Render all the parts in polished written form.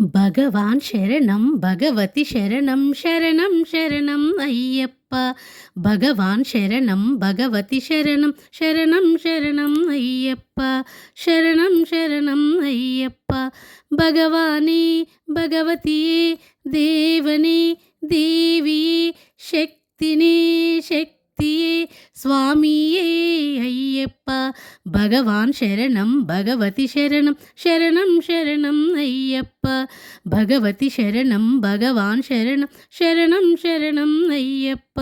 భగవాన్ శరణం భగవతి శరణం శరణం శరణం అయ్యప్ప. భగవాన్ శరణం భగవతి శరణం శరణం శరణం అయ్యప్ప. శరణం శరణం అయ్యప్ప. భగవానే భగవతియే దేవనే దేవియే శక్తినే శక్తియే స్వామియే అయ్యప్ప. భగవాన్ శరణం భగవతి శరణం శరణం శరణం అయ్యప్ప. భగవతి శరణం భగవాన్ శరణం శరణం శరణం అయ్యప్ప.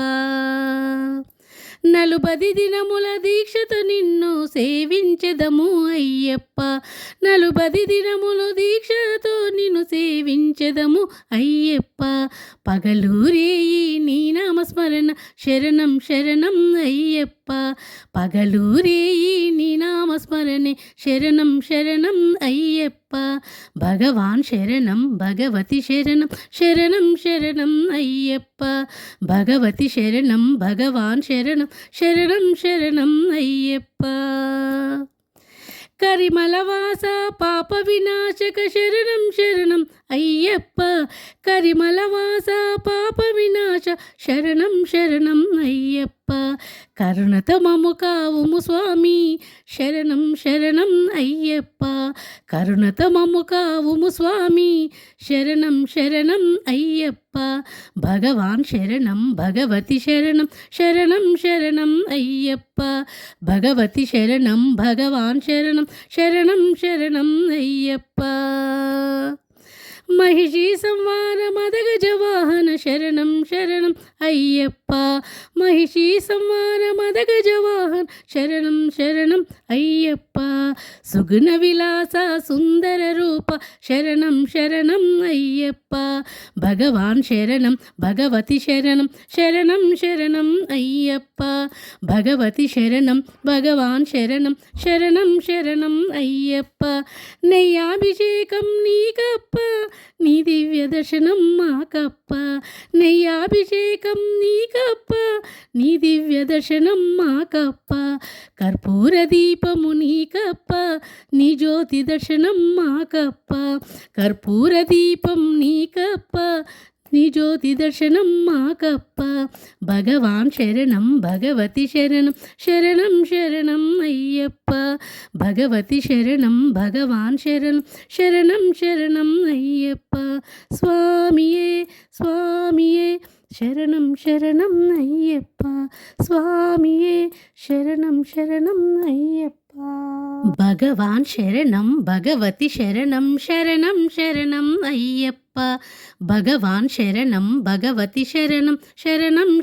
నలుబది దినముల దీక్షతో నిన్ను సేవించెదము అయ్యప్ప. నలుబది దినములు దీక్షతో నిన్ను సేవించెదము అయ్యప్ప. పగలూరేయి నీ నామస్మరణ శరణం శరణం అయ్యప్ప. పగలూరేయి నీ నామస్మరణే శరణం శరణం అయ్యప్ప. భగవాన్ శరణం భగవతి శరణం శరణం శరణం అయ్యప్ప. భగవతి శరణం భగవాన్ శరణం శరణం శరణం అయ్యప్ప. కరిమలవాస పాప వినాశక శరణం శరణం అయ్యప్ప. కరిమలవాస పాప వినాశ శరణం శరణం అయ్యప్ప. కరుణత మము కావుము స్వామి శరణం శరణం అయ్యప్ప. కరుణత మము కావుము స్వామి శరణం శరణం అయ్యప్ప. భగవాన్ శరణం భగవతి శరణం శరణం శరణం అయ్యప్ప. భగవతి శరణం భగవాన్ శరణం శరణం శరణం అయ్యప్ప. మహిషీ సంవార మదగజ వాహన శరణం శరణం అయ్యప్ప. మహిషీ సంవార మదగజ వాహన శరణం శరణం అయ్యప్ప. సుగుణ విలాస సుందర రూప శరణం శరణం అయ్యప్ప. భగవాన్ శరణం భగవతి శరణం శరణం శరణం అయ్యప్ప. భగవతి శరణం భగవాన్ శరణం శరణం శరణం అయ్యప్ప. నెయ్యాభిషేకం నీకప్ప నీ దివ్య దర్శనం మాకప్ప. నెయ్యాభిషేకం నీకప్ప నీ దివ్య దర్శనం మాకప్ప. కర్పూర దీపము నీకప్ప నీ జ్యోతి దర్శనం మాకప్ప. కర్పూర దీపం నీకప్ప నీ జ్యోతి దర్శనం మాకప్ప. భగవాన్ శరణం భగవతి శరణం శరణం శరణం అయ్యప్ప. భగవతి శరణం భగవాన్ శరణం శరణం శరణం అయ్యప్ప. స్వామియే స్వామియే శరణం శరణం అయ్యప్ప. స్వామియే శరణం శరణం అయ్యప్ప. భగవాన్ శరణం భగవతి శరణం శరణం శరణం అయ్యప్ప. భగవాన్ శరణం భగవతి శరణం శరణం శరణం